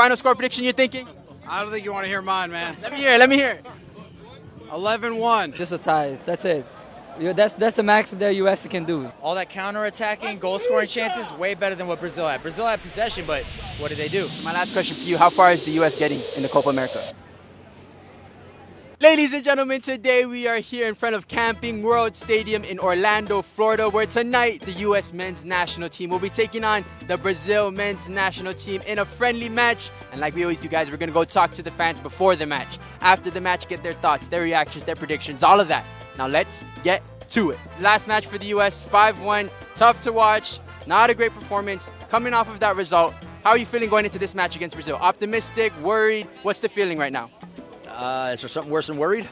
final score prediction you're thinking? I don't think you want to hear mine, man. Let me hear it. 11-1. Just a tie. That's it. That's the max the U.S. can do. All that counter-attacking, goal-scoring chances, way better than what Brazil had. Brazil had possession, but what did they do? My last question for you, how far is the U.S. getting in the Copa America? Ladies and gentlemen, today we are here in front of Camping World Stadium in Orlando, Florida, where tonight the U.S. men's national team will be taking on the Brazil men's national team in a friendly match. And like we always do, guys, we're going to go talk to the fans before the match. After the match, get their thoughts, their reactions, their predictions, all of that. Now let's get to it. Last match for the U.S., 5-1, tough to watch, not a great performance. Coming off of that result, how are you feeling going into this match against Brazil? Optimistic, worried? What's the feeling right now? Is there something worse than worried?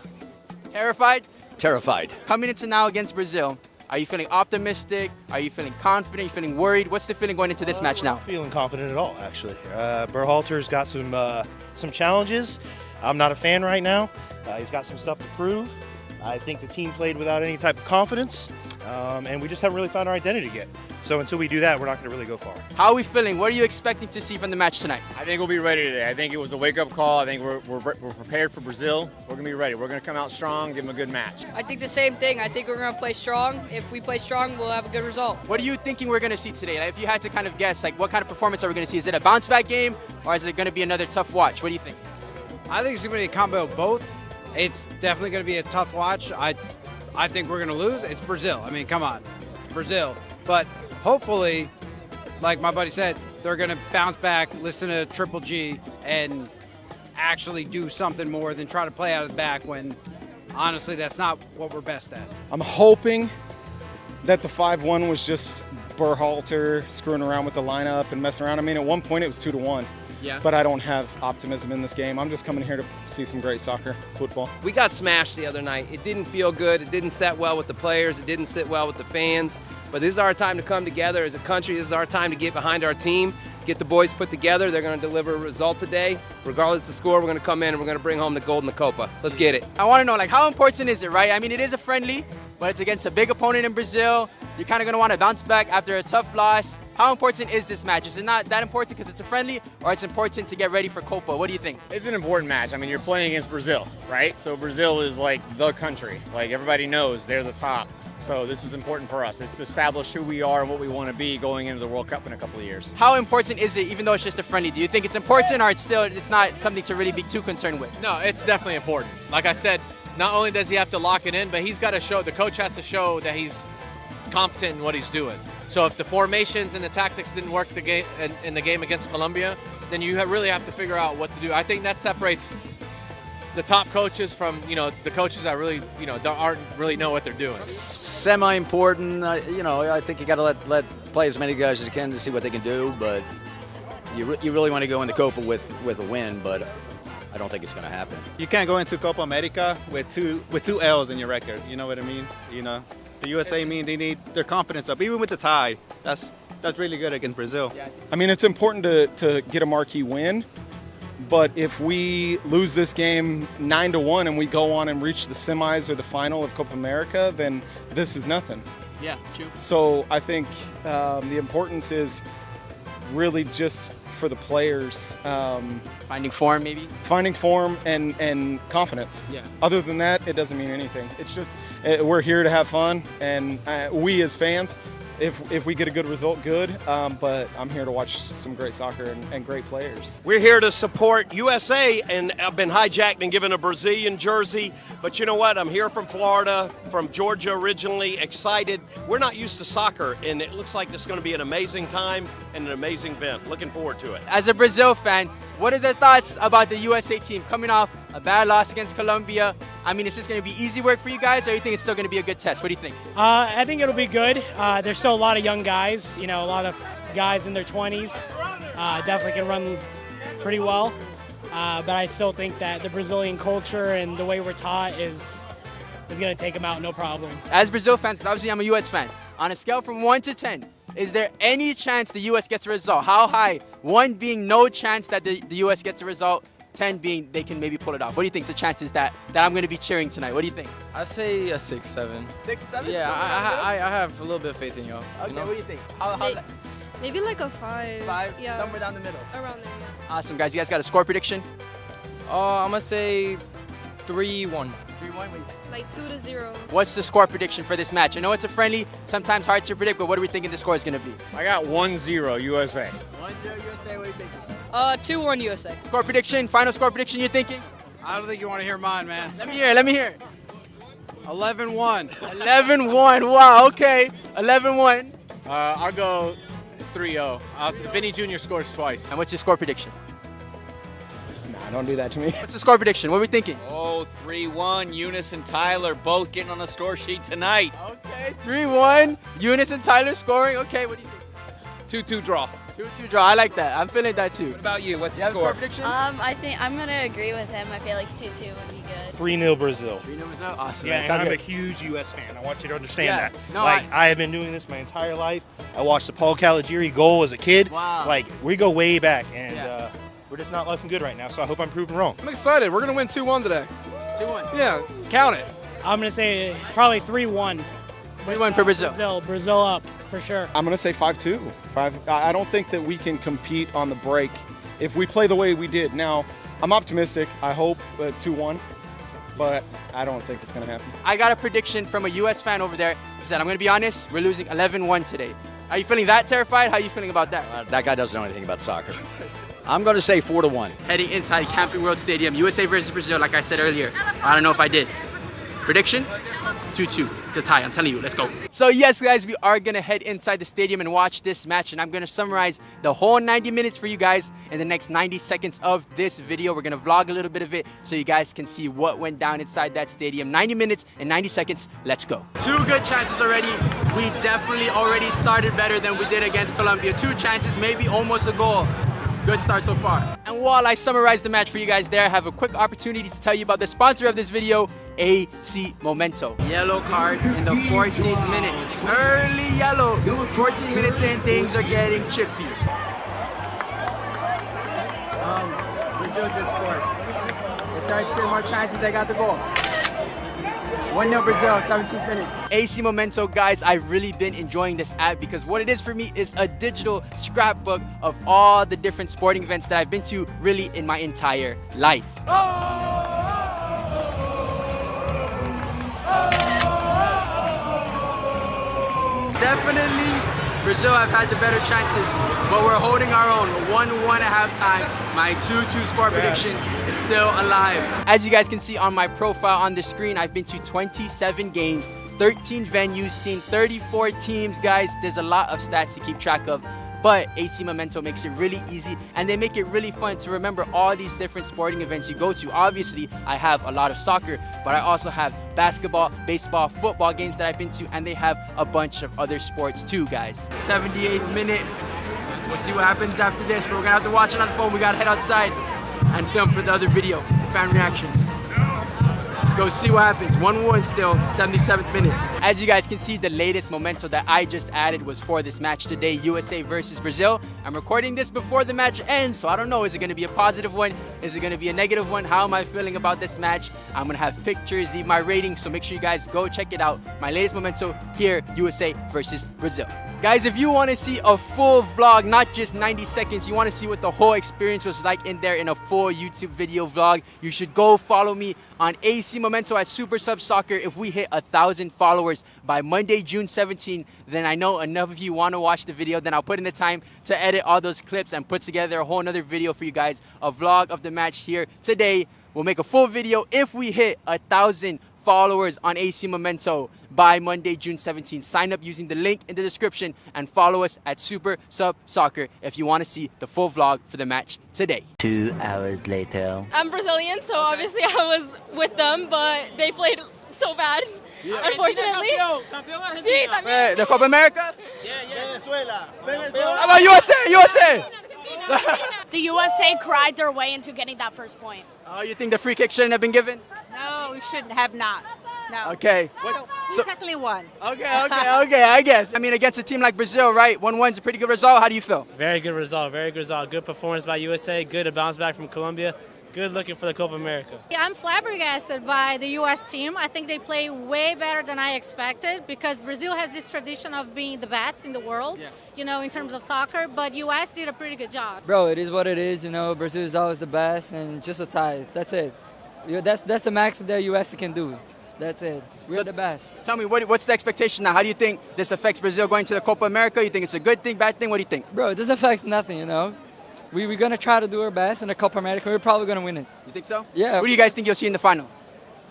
Terrified? Terrified. Coming into now against Brazil, are you feeling optimistic? Are you feeling confident? Are you feeling worried? What's the feeling going into this match now? I'm not feeling confident at all, actually. Berhalter's got some challenges. I'm not a fan right now. He's got some stuff to prove. I think the team played without any type of confidence, and we just haven't really found our identity yet. So until we do that, we're not going to really go far. How are we feeling? What are you expecting to see from the match tonight? I think we'll be ready today. I think it was a wake-up call. I think we're prepared for Brazil. We're going to be ready. We're going to come out strong, give them a good match. I think the same thing. I think we're going to play strong. If we play strong, we'll have a good result. What are you thinking we're going to see today? Like, if you had to kind of guess, like, what kind of performance are we going to see? Is it a bounce-back game, or is it going to be another tough watch? What do you think? I think it's going to be a combo of both. It's definitely going to be a tough watch. I think we're going to lose. It's Brazil. I mean, come on. It's Brazil. But hopefully, like my buddy said, they're going to bounce back, listen to Triple G, and actually do something more than try to play out of the back when, honestly, that's not what we're best at. I'm hoping that the 5-1 was just Berhalter screwing around with the lineup and messing around. I mean, at one point it was 2-1. Yeah. But I don't have optimism in this game. I'm just coming here to see some great soccer, football. We got smashed the other night. It didn't feel good. It didn't sit well with the players. It didn't sit well with the fans. But this is our time to come together as a country. This is our time to get behind our team, get the boys put together. They're going to deliver a result today. Regardless of the score, we're going to come in and we're going to bring home the gold and the Copa. Let's get it. I want to know, like, how important is it, right? I mean, it is a friendly, but it's against a big opponent in Brazil. You're kind of going to want to bounce back after a tough loss. How important is this match? Is it not that important because it's a friendly, or it's important to get ready for Copa? What do you think? It's an important match. I mean, you're playing against Brazil, right? So Brazil is like the country. Like, everybody knows they're the top. So this is important for us. It's to establish who we are and what we want to be going into the World Cup in a couple of years. How important is it, even though it's just a friendly? Do you think it's important, or it's not something to really be too concerned with? No, it's definitely important. Like I said, not only does he have to lock it in, but he's got to show, the coach has to show that he's competent in what he's doing. So if the formations and the tactics didn't work in the game against Colombia, then you really have to figure out what to do. I think that separates the top coaches from, the coaches that really, aren't really know what they're doing. Semi-important. I think you got to let play as many guys as you can to see what they can do. But you really want to go into Copa with a win, but I don't think it's going to happen. You can't go into Copa America with two L's in your record. You know what I mean? The USA they need their confidence up, even with the tie. That's really good against Brazil. I mean, it's important to get a marquee win, but if we lose this game 9-1 and we go on and reach the semis or the final of Copa America, then this is nothing. Yeah, true. So I think the importance is really just for the players. Finding form, maybe? Finding form and confidence. Yeah. Other than that, it doesn't mean anything. It's just we're here to have fun, and we as fans, if we get a good result, good. But I'm here to watch some great soccer and great players. We're here to support USA, and I've been hijacked and given a Brazilian jersey. But you know what? I'm here from Florida, from Georgia originally, excited. We're not used to soccer, and it looks like this is going to be an amazing time and an amazing event. Looking forward to it. As a Brazil fan, what are the thoughts about the USA team coming off a bad loss against Colombia? I mean, is this going to be easy work for you guys, or you think it's still going to be a good test? What do you think? I think it'll be good. There's still a lot of young guys, a lot of guys in their 20s. Definitely can run pretty well. But I still think that the Brazilian culture and the way we're taught is going to take them out, no problem. As Brazil fans, 'cause obviously I'm a U.S. fan, on a scale from 1 to 10, is there any chance the U.S. gets a result? How high? 1 being no chance that the U.S. gets a result, 10 being they can maybe pull it off. What do you think is the chances that I'm going to be cheering tonight? What do you think? I'd say a 6-7. 6 or 7? Yeah, I have a little bit of faith in y'all. Okay, you know? what do you think? How Maybe like a 5. 5? Yeah. Somewhere down the middle. Around there, yeah. Awesome, guys. You guys got a score prediction? I'm going to say 3-1. 3-1? Like 2-0. What's the score prediction for this match? I know it's a friendly, sometimes hard to predict, but what are we thinking the score is going to be? I got 1-0 USA. 1-0 USA, what are you thinking? 2-1 USA. Score prediction, final score prediction you're thinking? I don't think you want to hear mine, man. Let me hear. 11-1. 11-1, wow, okay. 11-1. I'll go 3-0. Vinny Jr. scores twice. And what's your score prediction? Nah, don't do that to me. What's the score prediction? What are we thinking? Oh, 3-1. Eunice and Tyler both getting on the score sheet tonight. Okay, 3-1. Eunice and Tyler scoring. Okay, what do you think? 2-2 draw. 2-2 draw. I like that. I'm feeling that too. What about you? What's You the have a score? score prediction? I think I'm gonna agree with him. I feel like 2-2 would be good. 3-0 Brazil. 3-0 Brazil. Awesome. Yeah, man. and Sounds I'm good. a huge U.S. fan. I want you to understand Yeah. that. No, I have been doing this my entire life. I watched the Paul Caligiuri goal as a kid. Wow. Like, we go way back, and Yeah. we're just not looking good right now, so I hope I'm proven wrong. I'm excited. We're going to win 2-1 today. 2-1. Yeah, count it. I'm going to say probably 3-1. 3-1 for Brazil. Brazil up, for sure. I'm going to say 5-2. I don't think that we can compete on the break if we play the way we did. Now, I'm optimistic. I hope 2-1, but I don't think it's going to happen. I got a prediction from a U.S. fan over there. He said, I'm going to be honest, we're losing 11-1 today. Are you feeling that terrified? How are you feeling about that? That guy doesn't know anything about soccer. I'm going to say 4-1. Heading inside Camping World Stadium, USA versus Brazil, like I said earlier. I don't know if I did. Prediction? 2-2. It's a tie, I'm telling you. Let's go. So yes, guys, we are going to head inside the stadium and watch this match, and I'm going to summarize the whole 90 minutes for you guys in the next 90 seconds of this video. We're going to vlog a little bit of it so you guys can see what went down inside that stadium. 90 minutes and 90 seconds. Let's go. 2 good chances already. We definitely already started better than we did against Colombia. 2 chances, maybe almost a goal. Good start so far. And while I summarize the match for you guys there, I have a quick opportunity to tell you about the sponsor of this video, AC Momento. Yellow cards in the 14th minute. Early yellow. 14 minutes in, things are getting chippy. Brazil just scored. They started to create more chances, they got the goal. 1-0 Brazil, 17th minute. AC Momento, guys, I've really been enjoying this app because what it is for me is a digital scrapbook of all the different sporting events that I've been to really in my entire life. Definitely, Brazil have had the better chances, but we're holding our own. 1-1 at halftime. My 2-2 score prediction is still alive. As you guys can see on my profile on the screen, I've been to 27 games, 13 venues, seen 34 teams. Guys, there's a lot of stats to keep track of, but AC Momento makes it really easy, and they make it really fun to remember all these different sporting events you go to. Obviously, I have a lot of soccer, but I also have basketball, baseball, football games that I've been to, and they have a bunch of other sports too, guys. 78th minute. We'll see what happens after this, but we're gonna have to watch it on the phone. We gotta head outside and film for the other video, fan reactions. Let's go see what happens. 1-1 still, 77th minute. As you guys can see, the latest memento that I just added was for this match today, USA versus Brazil. I'm recording this before the match ends, so I don't know, is it gonna be a positive one? Is it gonna be a negative one? How am I feeling about this match? I'm gonna have pictures, leave my ratings, so make sure you guys go check it out. My latest memento here, USA versus Brazil. Guys, if you wanna see a full vlog, not just 90 seconds, you wanna see what the whole experience was like in there in a full YouTube video vlog, you should go follow me on AC Momento at SuperSub Soccer. If we hit 1,000 followers by Monday, June 17, then I know enough of you want to watch the video. Then I'll put in the time to edit all those clips and put together a whole nother video for you guys, a vlog of the match here today. We'll make a full video if we hit 1,000 followers on AC Momento by Monday, June 17th. Sign up using the link in the description and follow us at SuperSub Soccer if you want to see the full vlog for the match today. 2 hours later. I'm Brazilian, so obviously I was with them, but they played so bad. Unfortunately. Sí, también. The Copa America? Venezuela. How about USA? USA! The USA cried their way into getting that first point. Oh, you think the free kick shouldn't have been given? No, we shouldn't have not. No. Okay. So, technically won. Okay, I guess. I mean, against a team like Brazil, right? 1-1's a pretty good result. How do you feel? Very good result, very good result. Good performance by USA, good bounce back from Colombia. Good looking for the Copa America. I'm flabbergasted by the U.S. team. I think they play way better than I expected because Brazil has this tradition of being the best in the world, you know, in terms of soccer, but U.S. did a pretty good job. Bro, it is what it is. You know, Brazil is always the best, and just a tie. That's it. That's the max that U.S. can do. That's it. We're the best. Tell me, what's the expectation now? How do you think this affects Brazil going to the Copa America? You think it's a good thing, bad thing? What do you think? Bro, this affects nothing, you know. We're going to try to do our best in the Copa America. We're probably going to win it. You think so? Yeah. Who do you guys think you'll see in the final?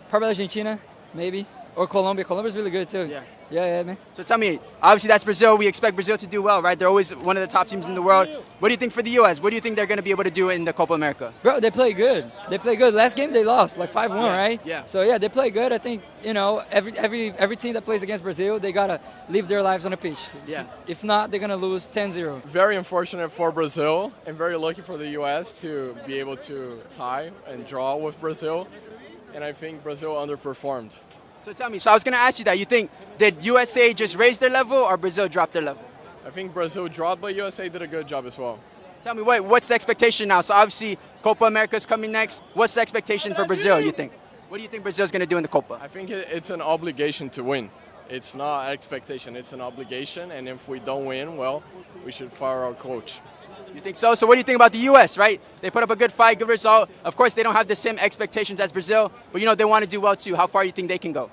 Probably Argentina, maybe. Or Colombia. Colombia's really good, too. Yeah, man. So tell me, obviously that's Brazil. We expect Brazil to do well, right? They're always one of the top teams in the world. What do you think for the U.S.? What do you think they're going to be able to do in the Copa America? Bro, they play good. They play good. Last game they lost, like 5-1, right? Yeah. So, yeah, they play good. I think, you know, every team that plays against Brazil, they got to live their lives on the pitch. Yeah. If not, they're going to lose 10-0. Very unfortunate for Brazil and very lucky for the U.S. to be able to tie and draw with Brazil. And I think Brazil underperformed. So tell me, so I was going to ask you that. You think, did USA just raise their level or Brazil drop their level? I think Brazil dropped, but USA did a good job as well. Tell me, what's the expectation now? So obviously, Copa America is coming next. What's the expectation for Brazil, you think? What do you think Brazil's going to do in the Copa? I think it's an obligation to win. It's not an expectation, it's an obligation. And if we don't win, well, we should fire our coach. You think so? So what do you think about the U.S., right? They put up a good fight, good result. Of course, they don't have the same expectations as Brazil, but, you know, they want to do well, too. How far do you think they can go?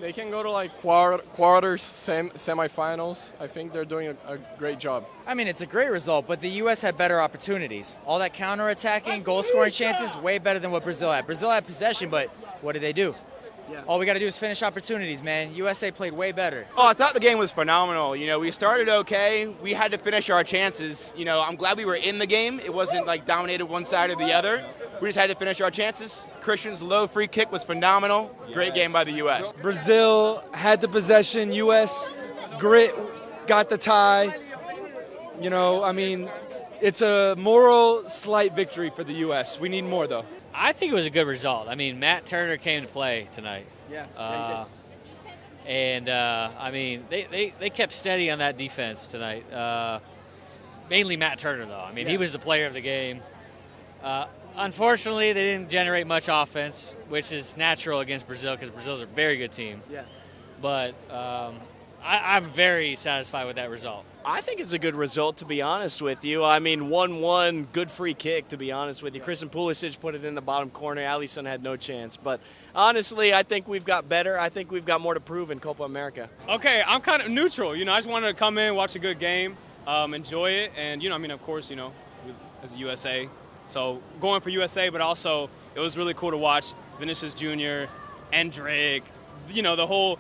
They can go to, like, quarters, semifinals. I think they're doing a great job. I mean, it's a great result, but the U.S. had better opportunities. All that counterattacking, goal-scoring chances, way better than what Brazil had. Brazil had possession, but what did they do? All we got to do is finish opportunities, man. USA played way better. Oh, I thought the game was phenomenal. You know, we started okay. We had to finish our chances. You know, I'm glad we were in the game. It wasn't like dominated one side or the other. We just had to finish our chances. Christian's low free kick was phenomenal. Great game by the U.S. Brazil had the possession. U.S. grit got the tie. You know, I mean, it's a moral slight victory for the U.S. We need more, though. I think it was a good result. I mean, Matt Turner came to play tonight. Yeah. And, I mean, they kept steady on that defense tonight. Mainly Matt Turner, though. I mean, he was the player of the game. Unfortunately, they didn't generate much offense, which is natural against Brazil because Brazil's a very good team. Yeah. But I'm very satisfied with that result. I think it's a good result, to be honest with you. I mean, 1-1, good free kick, to be honest with you. Christian Pulisic put it in the bottom corner. Alisson had no chance. But honestly, I think we've got better. I think we've got more to prove in Copa America. Okay, I'm kind of neutral. You know, I just wanted to come in, watch a good game, enjoy it. And, you know, I mean, of course, you know, as a USA. So going for USA, but also it was really cool to watch Vinicius Jr., Endrick, you know, the whole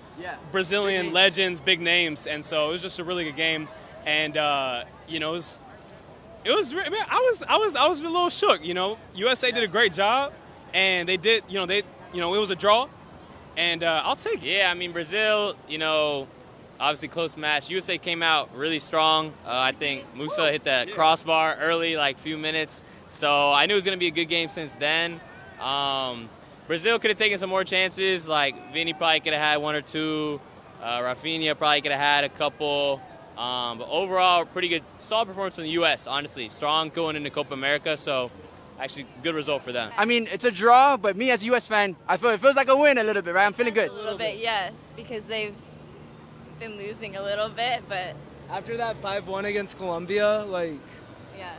Brazilian legends, big names. And so it was just a really good game. And you know, it was. Man, I was a little shook. You know, USA did a great job, and they did. You know, it was a draw, and I'll take it. Yeah, I mean, Brazil. You know, obviously close match. USA came out really strong. I think Musa hit that crossbar early, like few minutes. So I knew it was gonna be a good game since then. Brazil could have taken some more chances. Like Vini probably could have had one or two. Rafinha probably could have had a couple. But overall, pretty good, solid performance from the U.S., honestly. Strong going into Copa America, so actually good result for them. I mean, it's a draw, but me as a U.S. fan, I feel it feels like a win a little bit, right? I'm feeling good. A little bit, yes, because they've been losing a little bit, but... After that 5-1 against Colombia, like... Yeah.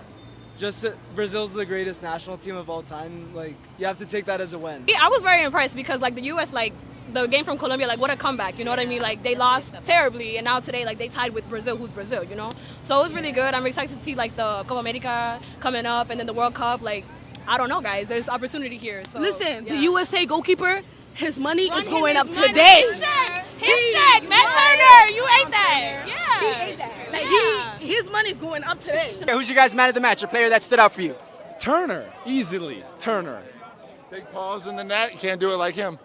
Just Brazil's the greatest national team of all time. Like, you have to take that as a win. I was very impressed because, like, the U.S., like, the game from Colombia, like, what a comeback, you know what I mean? Like, they lost terribly, and now today, like, they tied with Brazil, who's Brazil, you know? So it was really good. I'm excited to see, like, the Copa America coming up, and then the World Cup. Like, I don't know, guys. There's opportunity here. So, listen, the USA goalkeeper, his money is going up today. His check, Matt Turner, you ate that. Yeah. He ate that. Like, his money's going up today. Okay, who's your guys' man of the match, a player that stood out for you? Turner, easily. Turner. Big paws in the net. You can't do it like him.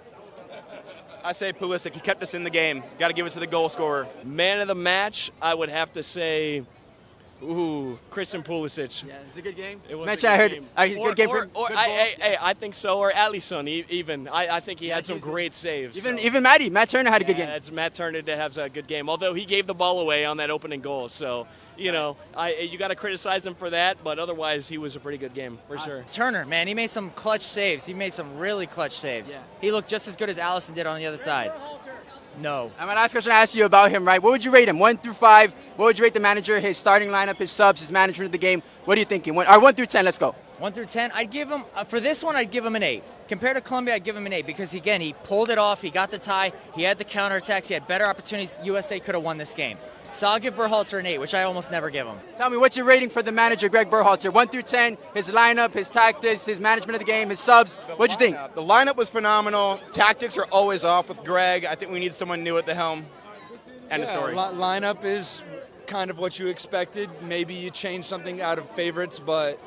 I say Pulisic. He kept us in the game. Got to give it to the goal scorer. Man of the match, I would have to say Ooh, Christian Pulisic. Yeah, it's a good game. It was Match a good I heard. game. Good game for him. Or Good ball. I think so. Or Alisson, even. I think he had some great saves. Even Matt Turner had a good game. It's Matt Turner that has a good game. Although he gave the ball away on that opening goal, so you got to criticize him for that. But otherwise, he was a pretty good game for sure. Turner, man, he made some clutch saves. He made some really clutch saves. Yeah. He looked just as good as Allison did on the other side. No. And my last question I asked you about him, right? What would you rate him? 1 through 5. What would you rate the manager, his starting lineup, his subs, his management of the game? What are you thinking? 1 through 10, let's go. 1 through 10, I'd give him, for this one, I'd give him an 8. Compared to Colombia, I'd give him an 8 because, again, he pulled it off. He got the tie. He had the counterattacks. He had better opportunities. USA could have won this game. So I'll give Berhalter an 8, which I almost never give him. Tell me, what's your rating for the manager, Greg Berhalter? 1 through 10, his lineup, his tactics, his management of the game, his subs. What'd you think? The lineup was phenomenal. Tactics are always off with Greg. I think we need someone new at the helm. End of story. Lineup is kind of what you expected. Maybe you change something out of favorites, but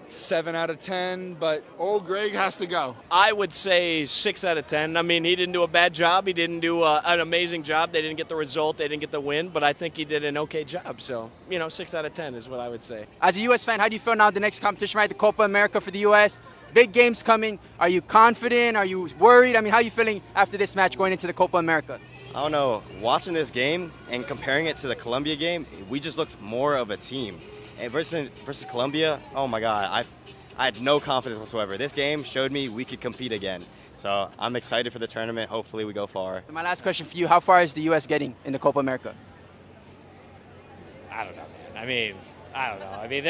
7 out of 10. But old Greg has to go. I would say 6 out of 10. I mean, he didn't do a bad job. He didn't do an amazing job. They didn't get the result. They didn't get the win. But I think he did an okay job. So 6 out of 10 is what I would say. As a U.S. fan, how do you feel now the next competition, right? The Copa America for the U.S. Big games coming. Are you confident? Are you worried? I mean, how are you feeling after this match going into the Copa America? I don't know. Watching this game and comparing it to the Colombia game, we just looked more of a team. And versus Colombia, oh my God, I had no confidence whatsoever. This game showed me we could compete again. So I'm excited for the tournament. Hopefully we go far. My last question for you, how far is the U.S. getting in the Copa America? I don't know, man. I don't know. I mean,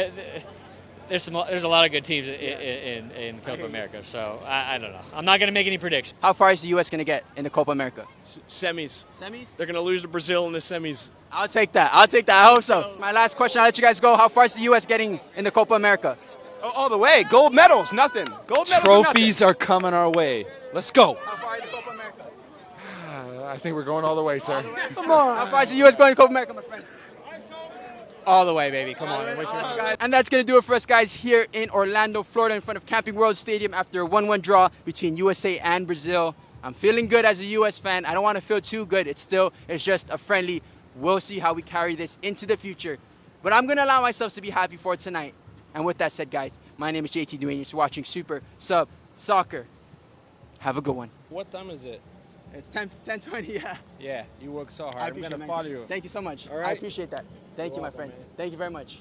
there's a lot of good teams in Copa America, so I don't know. I'm not going to make any predictions. How far is the U.S. going to get in the Copa America? Semis. Semis? They're going to lose to Brazil in the semis. I'll take that. I hope so. My last question, I'll let you guys go. How far is the U.S. getting in the Copa America? All the way. Gold medals, nothing. Gold medals. Trophies are coming our way. Let's go. How far is the Copa America? I think we're going all the way, sir. Come on. How far is the U.S. going to Copa America, my friend? All the way, baby. Come on. And that's going to do it for us, guys, here in Orlando, Florida, in front of Camping World Stadium after a 1-1 draw between USA and Brazil. I'm feeling good as a U.S. fan. I don't want to feel too good. It's just a friendly. We'll see how we carry this into the future. But I'm going to allow myself to be happy for tonight. And with that said, guys, my name is JT Duane. You're watching Super Sub Soccer. Have a good one. What time is it? It's 10:20, yeah. Yeah, you work so hard. I I'm going to it, follow you. Thank you so much. All right. I appreciate that. Thank you, my friend. Thank you very much.